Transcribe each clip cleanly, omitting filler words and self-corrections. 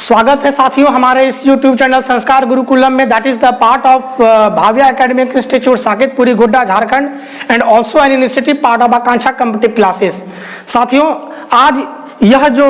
स्वागत है साथियों हमारे इस YouTube चैनल संस्कार गुरुकुलम में। That is the part of Bhavya academic institute Saketpuri Godda Jharkhand and also an initiative part of Akanksha competitive classes. साथियों आज यह जो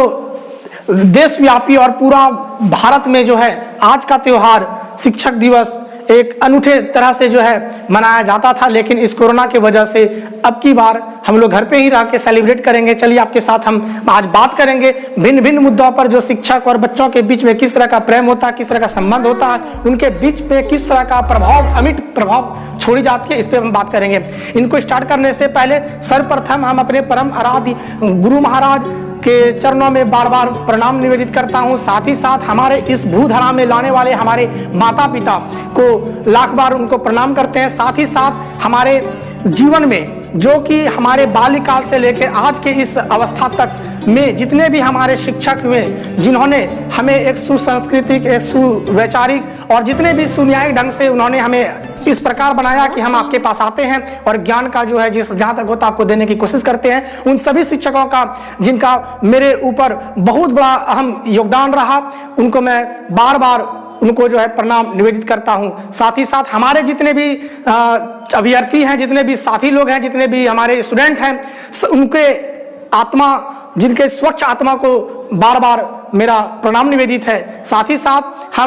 देशव्यापी और पूरा भारत में जो है आज का त्योहार शिक्षक दिवस एक अनूठे तरह से जो है मनाया जाता था, लेकिन इस कोरोना की वजह से अब की बार हम लोग घर पे ही रह के सेलिब्रेट करेंगे। चलिए आपके साथ हम आज बात करेंगे भिन्न भिन्न मुद्दों पर, जो शिक्षक और बच्चों के बीच में किस तरह का प्रेम होता है, किस तरह का संबंध होता है, उनके बीच में किस तरह का प्रभाव अमिट प्रभाव छोड़ी जाती है, इस पे हम बात करेंगे। इनको स्टार्ट करने से पहले सर्वप्रथम हम अपने परम आराध्य गुरु महाराज के चरणों में बार बार प्रणाम निवेदित करता हूं। साथ ही साथ हमारे इस भूधरा में लाने वाले हमारे माता पिता को लाख बार उनको प्रणाम करते हैं। साथ ही साथ हमारे जीवन में जो कि हमारे बाल्यकाल से लेकर आज के इस अवस्था तक में जितने भी हमारे शिक्षक हुए, जिन्होंने हमें एक सुसंस्कृतिक, एक सुवैचारिक और जितने भी सुन्यायिक ढंग से उन्होंने हमें इस प्रकार बनाया कि हम आपके पास आते हैं और ज्ञान का जो है जिस जहाँ तक होता आपको देने की कोशिश करते हैं, उन सभी शिक्षकों का जिनका मेरे ऊपर बहुत बड़ा अहम योगदान रहा, उनको मैं बार बार उनको जो है प्रणाम निवेदित करता हूं। साथ ही साथ हमारे जितने भी अभ्यर्थी हैं, जितने भी साथी लोग हैं, जितने भी हमारे स्टूडेंट हैं, उनके आत्मा, जिनके स्वच्छ आत्मा को बार बार मेरा प्रणाम निवेदित है। साथ ही साथ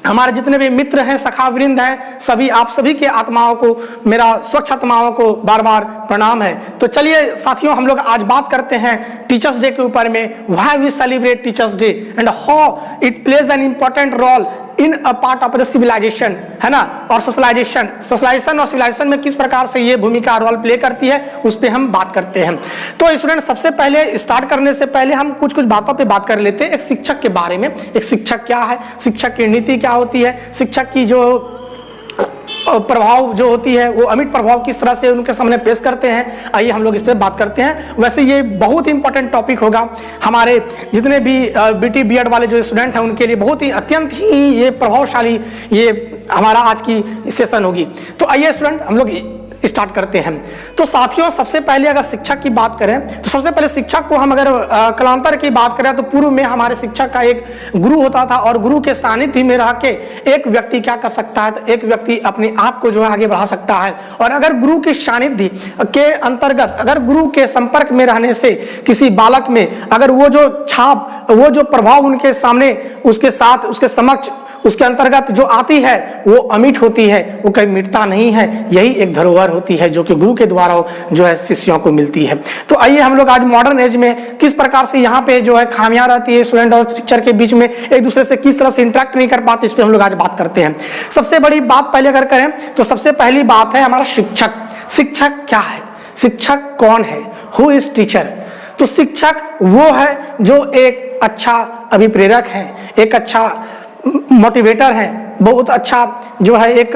हमारे जितने भी मित्र हैं, सखा वृंद हैं, सभी आप सभी के आत्माओं को, मेरा स्वच्छ आत्माओं को बार बार प्रणाम है। तो चलिए साथियों हम लोग आज बात करते हैं टीचर्स डे के ऊपर में। Why we celebrate teachers day and how it plays an important role in a part of the civilization, है ना, और सोशलाइजेशन और सिविलाइजेशन में किस प्रकार से ये भूमिका रोल प्ले करती है, उस पर हम बात करते हैं। तो स्टूडेंट सबसे पहले स्टार्ट करने से पहले हम कुछ बातों पे बात कर लेते हैं एक शिक्षक के बारे में। एक शिक्षक क्या है, शिक्षक की नीति क्या होती है, शिक्षक की जो प्रभाव जो होती है वो अमिट प्रभाव किस तरह से उनके सामने पेश करते हैं, आइए हम लोग इस पे बात करते हैं। वैसे ये बहुत ही इंपॉर्टेंट टॉपिक होगा हमारे जितने भी बीटी बीएड वाले जो स्टूडेंट हैं उनके लिए, बहुत ही अत्यंत ही ये प्रभावशाली ये हमारा आज की सेशन होगी। तो आइए स्टूडेंट हम लोग स्टार्ट करते हैं। तो साथियों सबसे पहले अगर शिक्षक की बात करें तो सबसे पहले शिक्षक को हम अगर कालांतर की बात करें तो पूर्व में हमारे शिक्षक का एक गुरु होता था और गुरु के सानिध्य में रह के एक व्यक्ति क्या कर सकता है, तो एक व्यक्ति अपने आप को जो है आगे बढ़ा सकता है। और अगर गुरु के सानिध्य के अंतर्गत, अगर गुरु के संपर्क में रहने से किसी बालक में अगर वो जो छाप, वो जो प्रभाव उनके सामने, उसके साथ, उसके समक्ष, उसके अंतर्गत जो आती है वो अमिट होती है, वो कभी मिटता नहीं है। यही एक धरोहर होती है जो कि गुरु के द्वारा जो है शिष्यों को मिलती है। तो आइए हम लोग आज मॉडर्न एज में किस प्रकार से यहाँ पे जो है खामियां रहती है स्टूडेंट और टीचर के बीच में, एक दूसरे से किस तरह से इंटरेक्ट नहीं कर पाते, इस पर हम लोग आज बात करते हैं। सबसे बड़ी बात पहले अगर करें तो सबसे पहली बात है हमारा शिक्षक। शिक्षक क्या है, शिक्षक कौन है, हु इज टीचर। तो शिक्षक वो है जो एक अच्छा अभिप्रेरक है, एक अच्छा मोटिवेटर है, बहुत अच्छा जो है एक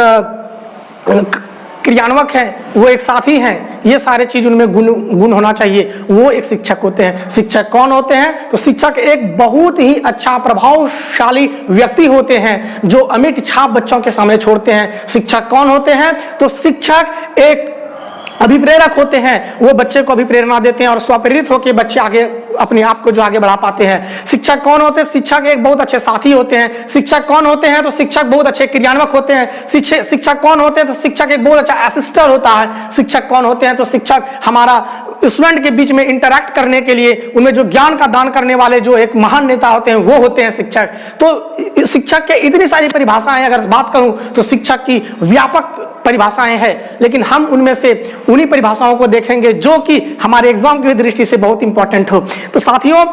क्रियान्वक है, वो एक साथी हैं। ये सारे चीज उनमें गुण होना चाहिए, वो एक शिक्षक होते हैं। शिक्षक कौन होते हैं, तो शिक्षक एक बहुत ही अच्छा प्रभावशाली व्यक्ति होते हैं जो अमिट छाप बच्चों के सामने छोड़ते हैं। शिक्षक कौन होते हैं, तो शिक्षक एक अभिप्रेरक होते हैं, वो बच्चे को अभिप्रेरणा देते हैं और स्वप्रेरित होकर बच्चे आगे अपने आप को जो आगे बढ़ा पाते हैं। शिक्षक कौन होते हैं, शिक्षक एक बहुत अच्छे साथी होते हैं। शिक्षक कौन होते हैं, तो शिक्षक बहुत अच्छे क्रियान्वक होते हैं। शिक्षक कौन होते हैं, तो शिक्षक एक बहुत अच्छा असिस्टर होता है। शिक्षक कौन होते हैं, तो शिक्षक हमारा स्टूडेंट के बीच में इंटरैक्ट करने के लिए उनमें जो ज्ञान का दान करने वाले जो एक महान नेता होते हैं वो होते हैं शिक्षक। तो शिक्षक के इतनी सारी परिभाषाएं अगर बात करूं तो शिक्षक की व्यापक परिभाषाएं हैं, लेकिन हम उनमें से उन्हीं परिभाषाओं को देखेंगे जो कि हमारे एग्जाम की दृष्टि से बहुत इंपॉर्टेंट हो। तो साथियों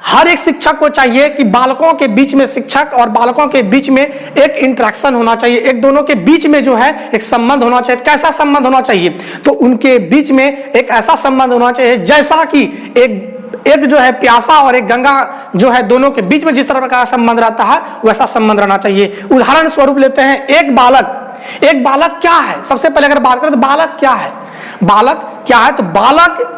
हर एक शिक्षक को चाहिए कि बालकों के बीच में, शिक्षक और बालकों के बीच में एक इंटरेक्शन होना चाहिए, एक दोनों के बीच में जो है एक संबंध होना चाहिए। कैसा संबंध होना चाहिए, तो उनके बीच में एक ऐसा संबंध होना चाहिए जैसा कि एक जो है प्यासा और एक गंगा जो है दोनों के बीच में जिस तरह का संबंध रहता है वैसा संबंध रहना चाहिए। उदाहरण स्वरूप लेते हैं एक बालक क्या है। सबसे पहले अगर बात करें तो बालक क्या है, बालक क्या है, तो बालक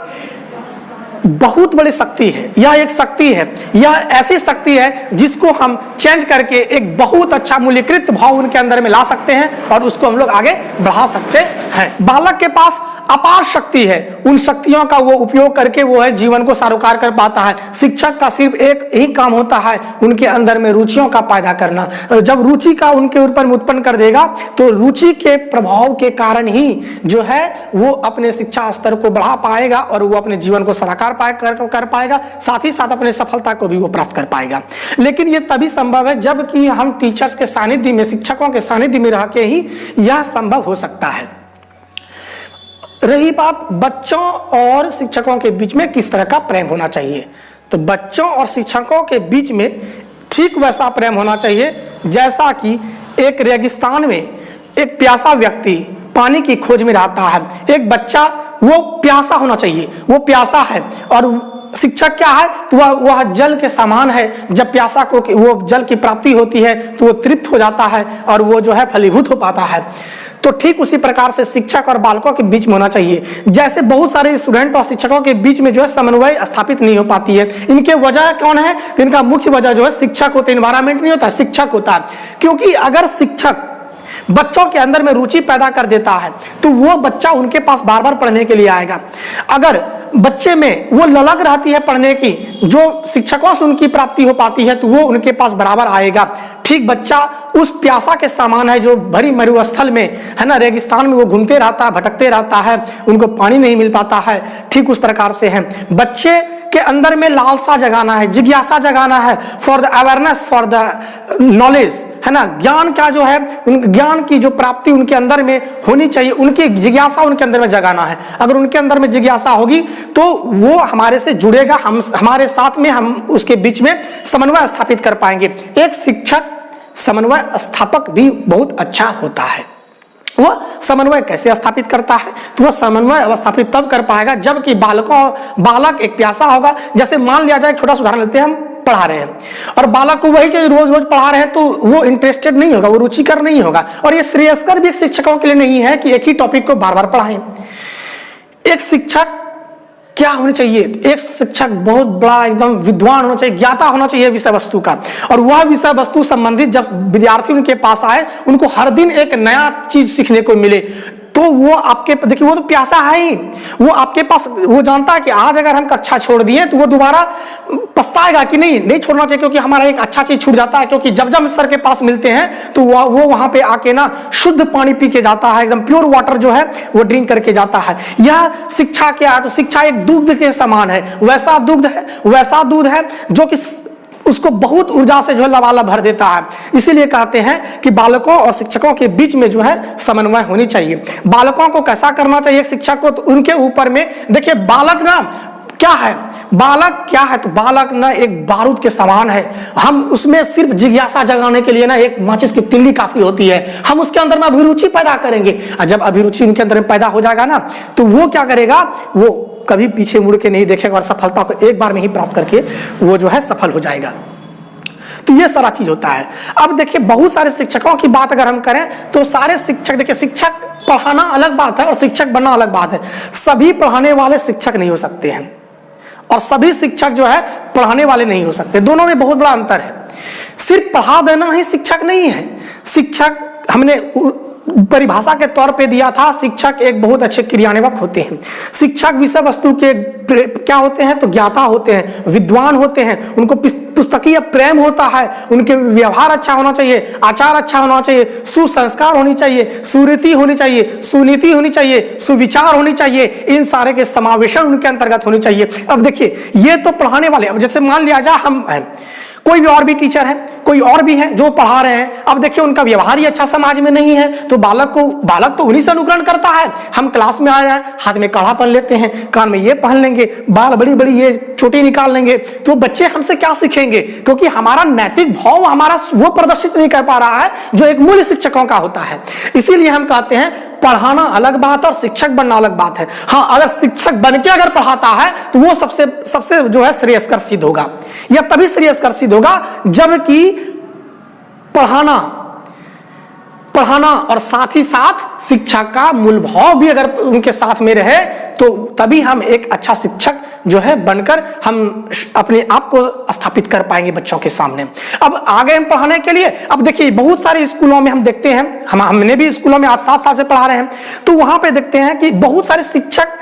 बहुत बड़ी शक्ति है। यह एक शक्ति है, यह ऐसी शक्ति है जिसको हम चेंज करके एक बहुत अच्छा मूल्यकृत भाव उनके अंदर में ला सकते हैं और उसको हम लोग आगे बढ़ा सकते हैं। बालक के पास अपार शक्ति है, उन शक्तियों का वो उपयोग करके वो है जीवन को सारोकार कर पाता है। शिक्षक का सिर्फ एक ही काम होता है, उनके अंदर में रुचियों का पैदा करना। जब रुचि का उनके ऊपर में उत्पन्न कर देगा तो रुचि के प्रभाव के कारण ही जो है वो अपने शिक्षा स्तर को बढ़ा पाएगा और वो अपने जीवन को साकार कर पाएगा, साथ ही साथ अपने सफलता को भी वो प्राप्त कर पाएगा। लेकिन ये तभी संभव है जबकि हम टीचर्स के सानिध्य में, शिक्षकों के सानिध्य में रह के ही यह संभव हो सकता है। रही बात बच्चों और शिक्षकों के बीच में किस तरह का प्रेम होना चाहिए, तो बच्चों और शिक्षकों के बीच में ठीक वैसा प्रेम होना चाहिए जैसा कि एक रेगिस्तान में एक प्यासा व्यक्ति पानी की खोज में रहता है। एक बच्चा वो प्यासा होना चाहिए, वो प्यासा है, और शिक्षक क्या है तो वह जल के समान है। जब प्यासा को वो जल की प्राप्ति होती है तो वो तृप्त हो जाता है और वो जो है फलीभूत हो पाता है। तो ठीक उसी प्रकार से शिक्षक और बालकों के बीच में होना चाहिए। जैसे बहुत सारे स्टूडेंट और शिक्षकों के बीच में जो है समन्वय स्थापित नहीं हो पाती है, इनके वजह कौन है? इनका मुख्य वजह जो है शिक्षक होता है, एनवायरमेंट नहीं होता, शिक्षक होता है। क्योंकि अगर शिक्षक बच्चों के अंदर में रुचि पैदा कर देता है तो वो बच्चा उनके पास बार बार पढ़ने के लिए आएगा। अगर बच्चे में वो ललक रहती है पढ़ने की, जो शिक्षकों से उनकी प्राप्ति हो पाती है, तो वो उनके पास बराबर आएगा। ठीक बच्चा उस प्यासा के समान है जो भरी मरुस्थल में है ना, रेगिस्तान में वो घूमते रहता है, भटकते रहता है, उनको पानी नहीं मिल पाता है। ठीक उस प्रकार से है बच्चे के अंदर में लालसा जगाना है, जिज्ञासा जगाना है, for the awareness, for the knowledge, है ना। ज्ञान का जो है, उन ज्ञान की जो प्राप्ति उनके अंदर में होनी चाहिए, उनकी जिज्ञासा उनके अंदर में जगाना है। अगर उनके अंदर में जिज्ञासा होगी तो वो हमारे से जुड़ेगा, हम हमारे साथ में हम उसके बीच में समन्वय स्थापित कर पाएंगे। एक शिक्षक समन्वय स्थापक भी बहुत अच्छा होता है। वह समन्वय कैसे स्थापित करता है? तो वह समन्वय स्थापित तब कर पाएगा जबकि बालक एक प्यासा होगा। जैसे मान लिया जाए, छोटा सा उदाहरण लेते हैं, हम पढ़ा रहे हैं और बालक को वही चीज रोज रोज पढ़ा रहे हैं तो वो इंटरेस्टेड नहीं होगा, वो रुचिकर नहीं होगा। और ये श्रेयस्कर भी शिक्षकों के लिए नहीं है कि एक ही टॉपिक को बार बार पढ़ाएं। एक शिक्षक क्या होना चाहिए? एक शिक्षक बहुत बड़ा एकदम विद्वान होना चाहिए, ज्ञाता होना चाहिए विषय वस्तु का। और वह विषय वस्तु संबंधित जब विद्यार्थी उनके पास आए, उनको हर दिन एक नया चीज सीखने को मिले, तो वो आपके, देखिए वो तो प्यासा है ही, वो आपके पास, वो जानता है कि आज अगर हम कक्षा छोड़ दिए तो वो दोबारा पछताएगा कि नहीं छोड़ना चाहिए, क्योंकि हमारा एक अच्छा चीज छूट जाता है। क्योंकि जब जब सर के पास मिलते हैं तो वो वहां पे आके ना शुद्ध पानी पी के जाता है, एकदम प्योर वाटर जो है वो ड्रिंक करके जाता है। यह शिक्षा क्या है? तो शिक्षा एक दूध के समान है, वैसा दूध है जो कि उसको बहुत ऊर्जा से जो है लबालब भर देता है। इसीलिए कहते हैं कि बालकों और शिक्षकों के बीच में जो है समन्वय होनी चाहिए। बालकों को कैसा करना चाहिए शिक्षक को? तो उनके ऊपर में देखिए, बालक ना क्या है, बालक क्या है? तो बालक ना एक बारूद के समान है। हम उसमें सिर्फ जिज्ञासा जगाने के लिए ना एक माचिस की तिल्ली काफी होती है। हम उसके अंदर में अभिरुचि पैदा करेंगे, और जब अभिरुचि उनके अंदर में पैदा हो जाएगा ना, तो वो क्या करेगा, वो कभी पीछे मुड़ के नहीं देखेगा और सफलता को एक बार में ही प्राप्त करके वो जो है सफल हो जाएगा। तो ये सारा चीज होता है। अब देखिए, बहुत सारे शिक्षकों की बात अगर हम करें तो सारे शिक्षक, देखिए शिक्षक पढ़ाना अलग बात है और शिक्षक बनना अलग बात है। सभी पढ़ाने वाले शिक्षक नहीं हो सकते हैं और सभी शिक्षक जो है पढ़ाने वाले नहीं हो सकते। दोनों में बहुत बड़ा अंतर है। सिर्फ पढ़ा देना ही शिक्षक नहीं है। शिक्षक हमने परिभाषा के तौर पे दिया था, शिक्षक एक बहुत अच्छे क्रियान्वयक होते हैं। शिक्षक विषय वस्तु के क्या होते हैं? तो ज्ञाता होते हैं, विद्वान होते हैं, उनको पुस्तकीय प्रेम होता है, उनके व्यवहार अच्छा होना चाहिए, आचार अच्छा होना चाहिए, सुसंस्कार होनी चाहिए, सुरीति होनी चाहिए, सुनीति होनी चाहिए, सुविचार होनी चाहिए। इन सारे के समावेशन उनके अंतर्गत होनी चाहिए। अब देखिए, ये तो पढ़ाने वाले, अब जैसे मान लिया जाए हम हैं, कोई भी और भी टीचर है, कोई और भी है जो पढ़ा रहे हैं। अब देखिए, उनका व्यवहार ही अच्छा समाज में नहीं है, तो बालक तो उन्हीं से अनुकरण करता है। हम क्लास में आए हैं, हाथ में काढ़ापन लेते हैं, कान में ये पहन लेंगे, बाल बड़ी बड़ी ये छोटी निकाल लेंगे, तो बच्चे हमसे क्या सीखेंगे? क्योंकि हमारा नैतिक भाव हमारा वो प्रदर्शित नहीं कर पा रहा है जो एक मूल्य शिक्षकों का होता है। इसीलिए हम कहते हैं पढ़ाना अलग बात है और शिक्षक बनना अलग बात है। हाँ, अगर शिक्षक बन के अगर पढ़ाता है तो वो सबसे जो है श्रेयस्कर सिद्ध होगा। या तभी श्रेयस्कर सिद्ध होगा जबकि पढ़ाना और साथ ही साथ शिक्षा का मूल भाव भी अगर उनके साथ में रहे तो तभी हम एक अच्छा शिक्षक जो है बनकर हम अपने आप को स्थापित कर पाएंगे बच्चों के सामने। अब आगे हम पढ़ाने के लिए, अब देखिए बहुत सारे स्कूलों में हम देखते हैं, हमने भी स्कूलों में आज 7 साल से पढ़ा रहे हैं, तो वहां पे देखते हैं कि बहुत सारे शिक्षक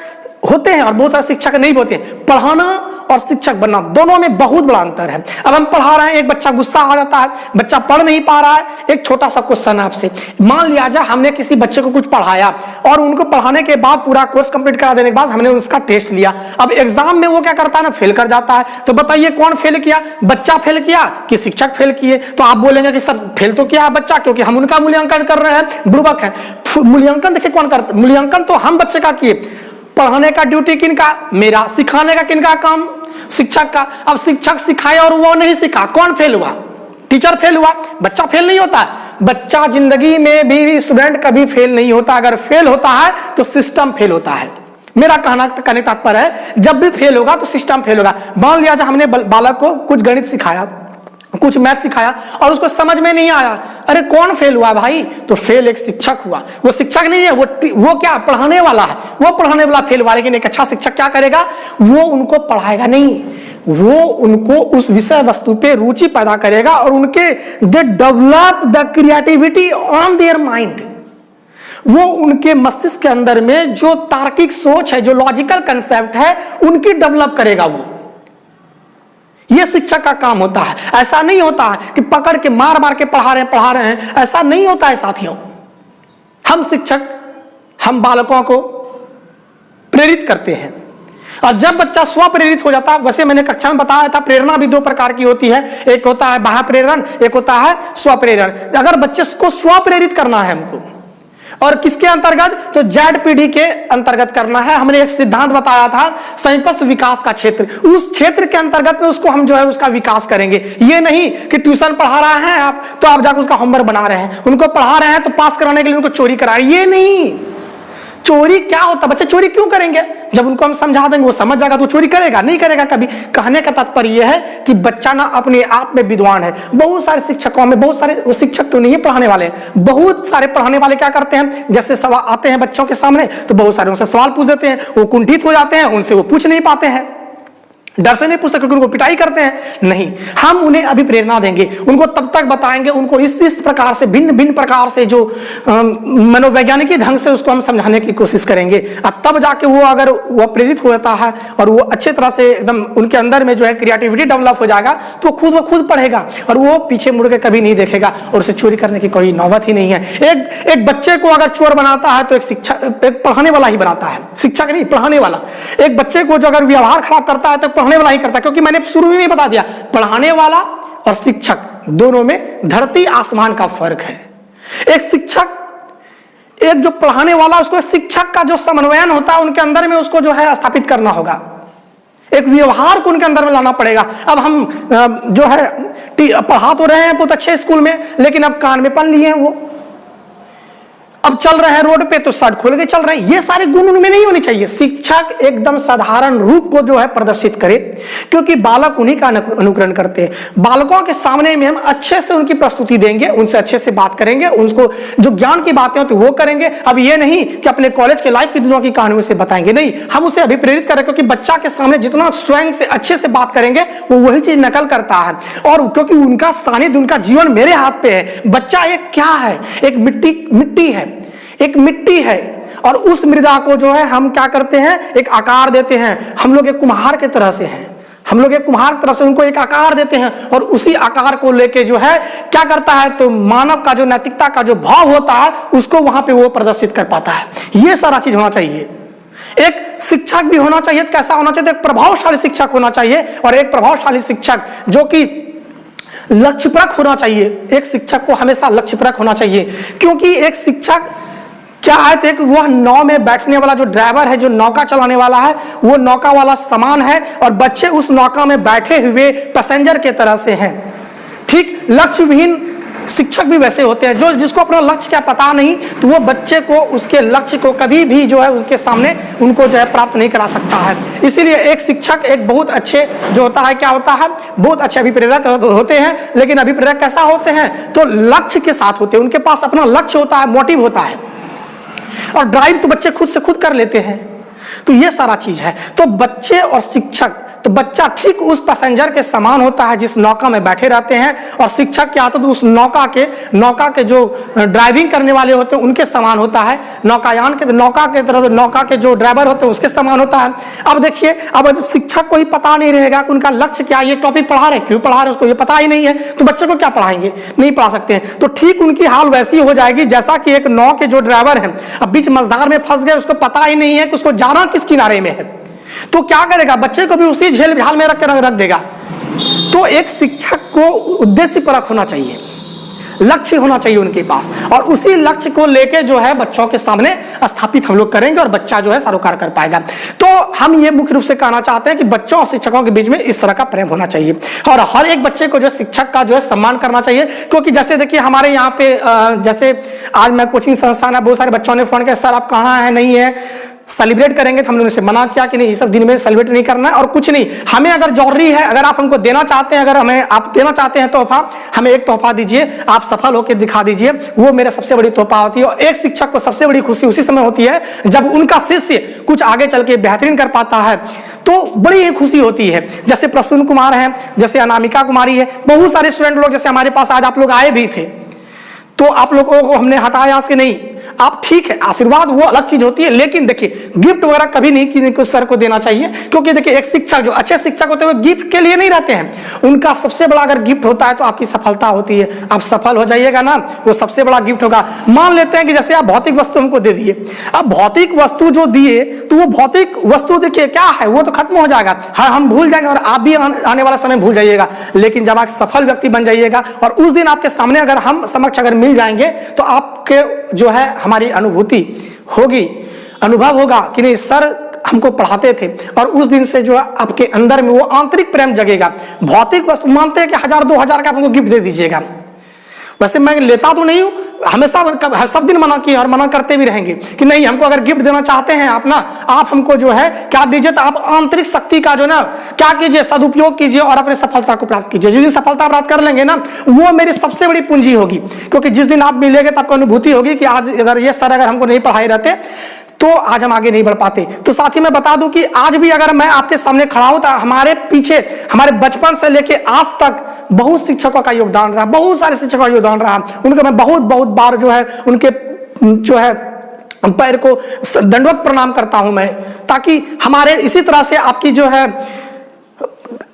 होते हैं और बहुत सारे शिक्षक नहीं होते। पढ़ाना और शिक्षक बनना दोनों में बहुत बड़ा अंतर है। अब हम पढ़ा रहे हैं, एक बच्चा गुस्सा आ जाता है, बच्चा पढ़ नहीं पा रहा है। एक छोटा सा क्वेश्चन आपसे, मान लिया जाए हमने किसी बच्चे को कुछ पढ़ाया और उनको पढ़ाने के बाद पूरा कोर्स कंप्लीट करा देने के बाद हमने उसका टेस्ट लिया। अब एग्जाम में वो क्या करता है ना, फेल कर जाता है। तो बताइए कौन फेल किया, बच्चा फेल किया कि शिक्षक फेल किए? तो आप बोलेंगे कि सर फेल तो किया है बच्चा, क्योंकि हम उनका मूल्यांकन कर रहे हैं। बुड़बक है। मूल्यांकन देखिए कौन करता, मूल्यांकन तो हम बच्चे का किए। पढ़ाने का ड्यूटी किनका? मेरा। सिखाने का किनका काम? शिक्षक का। अब शिक्षक सिखाए और वो नहीं सीखा, कौन फेल हुआ? टीचर फेल हुआ, बच्चा फेल नहीं होता। बच्चा जिंदगी में भी, स्टूडेंट कभी फेल नहीं होता। अगर फेल होता है तो सिस्टम फेल होता है। मेरा कहने का तात्पर्य है, जब भी फेल होगा तो सिस्टम फेल होगा। मान लिया जाए हमने बालक को कुछ गणित सिखाया, कुछ मैथ सिखाया और उसको समझ में नहीं आया, अरे कौन फेल हुआ भाई? तो फेल एक शिक्षक हुआ। वो शिक्षक नहीं है, वो क्या, पढ़ाने वाला है। वो पढ़ाने वाला फेल हुआ। लेकिन एक अच्छा शिक्षक क्या करेगा? वो उनको पढ़ाएगा नहीं, वो उनको उस विषय वस्तु पे रुचि पैदा करेगा और उनके they develop the creativity on their mind. वो उनके मस्तिष्क के अंदर में जो तार्किक सोच है, जो लॉजिकल कंसेप्ट है, उनकी डेवलप करेगा वो। यह शिक्षक का काम होता है। ऐसा नहीं होता है कि पकड़ के मार मार के पढ़ा रहे हैं, ऐसा नहीं होता है साथियों। हम शिक्षक, हम बालकों को प्रेरित करते हैं और जब बच्चा स्व प्रेरित हो जाता है, वैसे मैंने कक्षा में बताया था, प्रेरणा भी 2 प्रकार की होती है। एक होता है बाह्य प्रेरण, एक होता है स्व प्रेरण। अगर बच्चे को स्व प्रेरित करना है हमको, और किसके अंतर्गत? तो ZPD के अंतर्गत करना है। हमने एक सिद्धांत बताया था, समीपस्थ विकास का क्षेत्र। उस क्षेत्र के अंतर्गत में उसको हम जो है उसका विकास करेंगे। ये नहीं कि ट्यूशन पढ़ा रहे हैं आप तो आप जाकर उसका होमवर्क बना रहे हैं, उनको पढ़ा रहे हैं तो पास कराने के लिए उनको चोरी करा रहे हैं। ये नहीं। चोरी क्या होता? बच्चे चोरी क्यों करेंगे? जब उनको हम समझा देंगे वो समझ जाएगा तो चोरी करेगा नहीं करेगा कभी। कहने का तात्पर्य यह है कि बच्चा ना अपने आप में विद्वान है। बहुत सारे शिक्षकों में, बहुत सारे, वो शिक्षक तो नहीं है पढ़ाने वाले, बहुत सारे पढ़ाने वाले क्या करते हैं, जैसे सवाल आते हैं बच्चों के सामने तो बहुत सारे उनसे सवाल पूछ देते हैं, वो कुंठित हो जाते हैं, उनसे वो पूछ नहीं पाते हैं, डर से नहीं पूछते क्योंकि उनको पिटाई करते हैं। नहीं, हम उन्हें अभी प्रेरणा देंगे, उनको तब तक बताएंगे, उनको इस प्रकार से भिन्न प्रकार से जो मनोवैज्ञानिक ढंग से उसको हम समझाने की कोशिश करेंगे। और तब जाके वो, अगर वो प्रेरित हो जाता है और वो अच्छे तरह से एकदम उनके अंदर में जो है क्रिएटिविटी डेवलप हो जाएगा तो वो खुद पढ़ेगा और वो पीछे मुड़ के कभी नहीं देखेगा और उसे चोरी करने की कोई नौबत ही नहीं है। एक बच्चे को अगर चोर बनाता है तो एक पढ़ाने वाला ही बनाता है, शिक्षक नहीं, पढ़ाने वाला। एक बच्चे को जो अगर व्यवहार खराब करता है तो पढ़ाने वाला ही करता है, क्योंकि मैंने शुरू में बता दिया, पढ़ाने वाला और शिक्षक दोनों में धरती आसमान का फर्क है। एक शिक्षक, एक जो पढ़ाने वाला, उसको शिक्षक का जो समन्वयन होता है उनके अंदर में उसको जो है स्थापित करना होगा, एक व्यवहार को उनके अंदर में लाना पड़ेगा। अब हम जो है पढ़ा तो रहे हैं बहुत अच्छे स्कूल में, लेकिन अब कान में पन लिए हैं, वो अब चल रहे हैं रोड पे तो शर्ट खोल के चल रहे हैं। ये सारे गुण उनमें नहीं होने चाहिए। शिक्षक एकदम साधारण रूप को जो है प्रदर्शित करे, क्योंकि बालक उन्हीं का अनुकरण करते हैं। बालकों के सामने में हम अच्छे से उनकी प्रस्तुति देंगे, उनसे अच्छे से बात करेंगे, उनको जो ज्ञान की बातें होती वो करेंगे। अब ये नहीं कि अपने कॉलेज के लाइफ की दिनों की कहानी उसे बताएंगे, नहीं, हम उसे अभी प्रेरित करें, क्योंकि बच्चा के सामने जितना स्वयं से अच्छे से बात करेंगे वो वही चीज नकल करता है। और क्योंकि उनका सानिध्य, उनका जीवन मेरे हाथ पे है। बच्चा एक क्या है? एक मिट्टी है, एक मिट्टी है, और उस मृदा को जो है हम क्या करते हैं, एक आकार देते हैं। हम लोग एक कुम्हार के तरह से हैं, हम लोग एक कुम्हार की तरफ से उनको एक आकार देते हैं और उसी आकार को लेके जो है क्या करता है, तो मानव का जो नैतिकता का जो भाव होता है उसको वहां पे वो प्रदर्शित कर पाता है। ये सारा चीज होना चाहिए। एक शिक्षक भी होना चाहिए, कैसा होना चाहिए? एक प्रभावशाली शिक्षक होना चाहिए, और एक प्रभावशाली शिक्षक जो कि लक्ष्यपरक होना चाहिए। एक शिक्षक को हमेशा लक्ष्यपरक होना चाहिए, क्योंकि एक शिक्षक क्या है, तो एक वह नाव में बैठने वाला जो ड्राइवर है, जो नौका चलाने वाला है, वो नौका वाला समान है और बच्चे उस नौका में बैठे हुए पैसेंजर के तरह से हैं। ठीक लक्ष्यविहीन शिक्षक भी वैसे होते हैं जो जिसको अपना लक्ष्य क्या पता नहीं, तो वो बच्चे को उसके लक्ष्य को कभी भी जो है उसके सामने उनको जो है प्राप्त नहीं करा सकता है। इसीलिए एक शिक्षक एक बहुत अच्छे जो होता है, क्या होता है, बहुत अच्छे अभिप्रेरक होते हैं। लेकिन अभिप्रेरक कैसा होते हैं, तो लक्ष्य के साथ होते हैं, उनके पास अपना लक्ष्य होता है, मोटिव होता है, और ड्राइव तो बच्चे खुद से खुद कर लेते हैं। तो ये सारा चीज है। तो बच्चे और शिक्षक, तो बच्चा ठीक उस पैसेंजर के समान होता है जिस नौका में बैठे रहते हैं, और शिक्षक क्या होता है, तो उस नौका के जो ड्राइविंग करने वाले होते हैं उनके समान होता है। नौका के जो ड्राइवर होते हैं उसके समान होता है। अब देखिए, अब शिक्षक को ही पता नहीं रहेगा कि उनका लक्ष्य क्या है, ये टॉपिक पढ़ा रहे, क्यों पढ़ा रहे, उसको ये पता ही नहीं है, तो बच्चे को क्या पढ़ाएंगे, नहीं पढ़ा सकते हैं। तो ठीक उनकी हाल वैसी हो जाएगी जैसा कि एक नौ के जो ड्राइवर हैं अब बीच मझधार में फंस गए, उसको पता ही नहीं है कि उसको जाना किस किनारे में है, तो क्या करेगा, बच्चे को भी उसी झेल हाल में रख देगा। तो एक शिक्षक को उद्देश्य परक होना चाहिए, लक्ष्य होना चाहिए उनके पास, और उसी लक्ष्य को लेके जो है बच्चों के सामने स्थापित हम लोग करेंगे और बच्चा जो है सारोकार कर पाएगा। तो हम ये मुख्य रूप से कहना चाहते हैं कि बच्चों और शिक्षकों के बीच में इस तरह का प्रेम होना चाहिए, और हर एक बच्चे को जो शिक्षक का जो है सम्मान करना चाहिए। क्योंकि जैसे देखिए हमारे यहाँ पे जैसे आज मैं कोचिंग संस्थान है, बहुत सारे बच्चों ने फोन किया, सर आप कहाँ हैं, नहीं है, सेलिब्रेट करेंगे, तो हम लोगों से मना किया कि नहीं, इस सब दिन में सेलिब्रेट नहीं करना है। और कुछ नहीं, हमें अगर जरूरी है, अगर आप हमको देना चाहते हैं, अगर हमें आप देना चाहते हैं तोहफा, हमें एक तोहफा दीजिए, आप सफल होकर दिखा दीजिए, वो मेरा सबसे बड़ी तोहफा होती है। और एक शिक्षक को सबसे बड़ी खुशी उसी समय होती है जब उनका शिष्य कुछ आगे चल के बेहतरीन कर पाता है, तो बड़ी ही खुशी होती है। जैसे प्रसून कुमार है, जैसे अनामिका कुमारी है, बहुत सारे स्टूडेंट लोग जैसे हमारे पास आज आप लोग आए भी थे, तो आप लोगों को हमने हटाया से नहीं, आप ठीक है, आशीर्वाद वो अलग चीज होती है, लेकिन देखिए गिफ्ट वगैरह कभी नहीं कि सर को देना चाहिए। क्योंकि देखिए एक शिक्षक, जो अच्छे शिक्षक होते हैं वो गिफ्ट के लिए नहीं रहते हैं, उनका सबसे बड़ा अगर गिफ्ट होता है तो आपकी सफलता होती है, आप सफल हो जाइएगा ना, वो सबसे बड़ा गिफ्ट होगा। मान लेते हैं कि जैसे आप भौतिक वस्तु हमको दे दिए, अब भौतिक वस्तु जो दिए, तो वो भौतिक वस्तु देखिए क्या है, वो तो खत्म हो जाएगा, हाँ हम भूल जाएंगे, और आप भी आने वाला समय भूल जाइएगा। लेकिन जब आप सफल व्यक्ति बन जाइएगा और उस दिन आपके सामने अगर हम समक्ष अगर मिल जाएंगे, तो आपके जो है हमारी अनुभूति होगी, अनुभव होगा कि नहीं सर हमको पढ़ाते थे, और उस दिन से जो है आपके अंदर में वो आंतरिक प्रेम जगेगा। भौतिक वस्तु मानते हैं कि 1000-2000 का हमको गिफ्ट दे दीजिएगा, वैसे मैं लेता तो नहीं हूं, हमेशा सब दिन मना किया और मना करते भी रहेंगे कि नहीं, हमको अगर गिफ्ट देना चाहते हैं आप ना, आप हमको जो है क्या दीजिए, तो आप आंतरिक शक्ति का जो ना क्या कीजिए, सदुपयोग कीजिए और अपनी सफलता को प्राप्त कीजिए। जिस दिन सफलता प्राप्त कर लेंगे ना, वो मेरी सबसे बड़ी पूंजी होगी। क्योंकि जिस दिन आप मिलेंगे तो आपको अनुभूति होगी कि आज अगर ये सर अगर हमको नहीं पढ़ाए रहते तो आज हम आगे नहीं बढ़ पाते। तो साथ ही मैं बता दूं कि आज भी अगर मैं आपके सामने खड़ा हूं तो हमारे पीछे, हमारे बचपन से लेके आज तक बहुत शिक्षकों का योगदान रहा, बहुत सारे शिक्षकों का योगदान रहा। उनको मैं बहुत बार जो है उनके जो है पैर को दंडवत प्रणाम करता हूं मैं, ताकि हमारे इसी तरह से आपकी जो है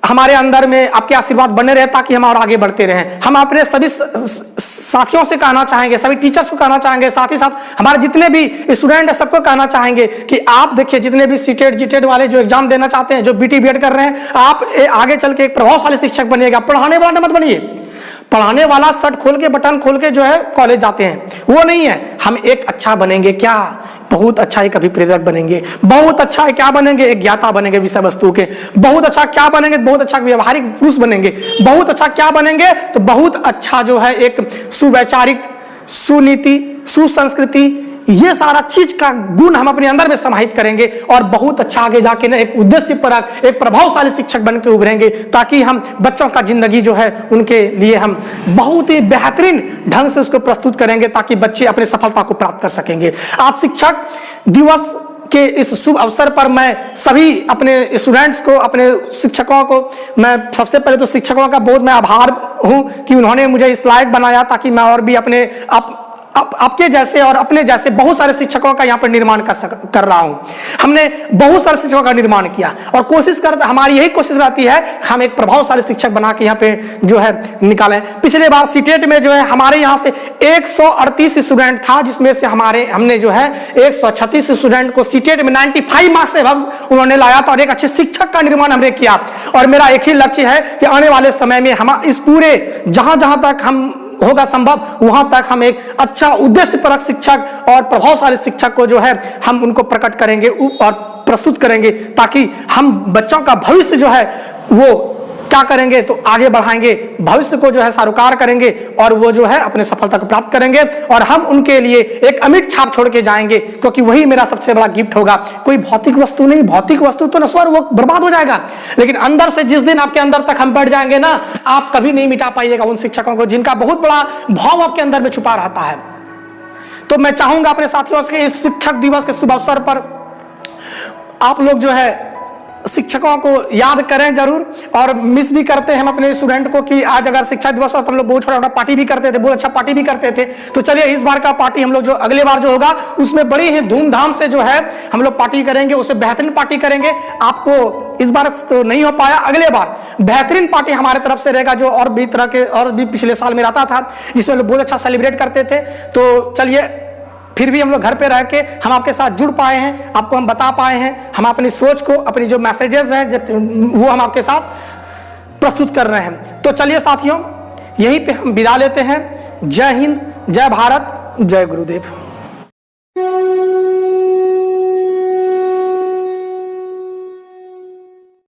हमारे अंदर में आपके आशीर्वाद बने रहे, ताकि हम और आगे बढ़ते रहें। हम अपने सभी साथियों से कहना चाहेंगे, सभी टीचर्स को कहना चाहेंगे, साथ ही साथ हमारे जितने भी स्टूडेंट है सबको कहना चाहेंगे कि आप देखिए, जितने भी सीटेड जीटेड वाले जो एग्जाम देना चाहते हैं, जो बीटी बीएड कर रहे हैं, आप आगे चल के एक प्रभावशाली शिक्षक बनिएगा। पढ़ाने वाला मत बनिए, पढ़ाने वाला शर्ट खोल के बटन खोल के जो है कॉलेज जाते हैं, वो नहीं है। हम एक अच्छा बनेंगे, क्या बहुत अच्छा एक अभिप्रेरक बनेंगे, बहुत अच्छा क्या बनेंगे, एक ज्ञाता बनेंगे विषय वस्तु के, बहुत अच्छा क्या बनेंगे, बहुत अच्छा व्यवहारिक पुरुष बनेंगे, बहुत अच्छा क्या बनेंगे, तो बहुत अच्छा जो है एक सुवैचारिक, सुनीति, सुसंस्कृति, ये सारा चीज का गुण हम अपने अंदर में समाहित करेंगे और बहुत अच्छा आगे जाके ना एक उद्देश्य परक, एक प्रभावशाली शिक्षक बन के उभरेंगे, ताकि हम बच्चों का जिंदगी जो है उनके लिए हम बहुत ही बेहतरीन ढंग से उसको प्रस्तुत करेंगे, ताकि बच्चे अपनी सफलता को प्राप्त कर सकेंगे। आज शिक्षक दिवस के इस शुभ अवसर पर मैं सभी अपने स्टूडेंट्स को, अपने शिक्षकों को, मैं सबसे पहले तो शिक्षकों का बहुत मैं आभार हूं कि उन्होंने मुझे इस लायक बनाया, ताकि मैं और भी अपने आपके जैसे और अपने जैसे बहुत सारे शिक्षकों का यहाँ पर निर्माण कर रहा हूँ। हमने बहुत सारे शिक्षकों का निर्माण किया और कोशिश करते, हमारी यही कोशिश रहती है हम एक प्रभावशाली शिक्षक बना के यहाँ पे जो है निकालें। पिछले बार सीटेट में जो है हमारे यहाँ से 138 स्टूडेंट था, जिसमें से हमने जो है 136 स्टूडेंट को सीटेट में 95 मार्क्स से उन्होंने लाया था और एक अच्छे शिक्षक का निर्माण हमने किया। और मेरा एक ही लक्ष्य है कि आने वाले समय में हम इस पूरे जहां तक हम होगा संभव वहां तक हम एक अच्छा उद्देश्य परक शिक्षक और प्रभावशाली शिक्षक को जो है हम उनको प्रकट करेंगे और प्रस्तुत करेंगे, ताकि हम बच्चों का भविष्य जो है वो क्या करेंगे तो आगे बढ़ाएंगे, भविष्य को जो है सारोकार करेंगे और वो जो है अपने सफलता को प्राप्त करेंगे और हम उनके लिए एक अमिट छाप छोड़ के जाएंगे, क्योंकि वही मेरा सबसे बड़ा गिफ्ट होगा। कोई भौतिक वस्तु नहीं, भौतिक वस्तु तो नश्वर, वो बर्बाद हो जाएगा, लेकिन अंदर से जिस दिन आपके अंदर तक हम बैठ जाएंगे ना, आप कभी नहीं मिटा पाइएगा उन शिक्षकों को जिनका बहुत बड़ा भाव आपके अंदर में छुपा रहता है। तो मैं चाहूंगा अपने साथियों से इस शिक्षक दिवस के शुभ अवसर पर आप लोग जो है शिक्षकों को याद करें जरूर, और मिस भी करते हैं हम अपने स्टूडेंट को कि आज अगर शिक्षा दिवस हो तो हम लोग बहुत छोटा पार्टी भी करते थे, बहुत अच्छा पार्टी भी करते थे। तो चलिए इस बार का पार्टी हम लोग जो अगले बार जो होगा उसमें बड़ी ही धूमधाम से जो है हम लोग पार्टी करेंगे, उसमें बेहतरीन पार्टी करेंगे। आपको इस बार तो नहीं हो पाया, अगले बार बेहतरीन पार्टी हमारे तरफ से रहेगा, जो और भी तरह के और भी पिछले साल में रहता था, जिसमें लोग बहुत अच्छा सेलिब्रेट करते थे। तो चलिए फिर भी हम लोग घर पे रह के हम आपके साथ जुड़ पाए हैं, आपको हम बता पाए हैं, हम अपनी सोच को, अपनी जो मैसेजेस हैं वो हम आपके साथ प्रस्तुत कर रहे हैं। तो चलिए साथियों यहीं पे हम विदा लेते हैं। जय हिंद, जय भारत, जय गुरुदेव।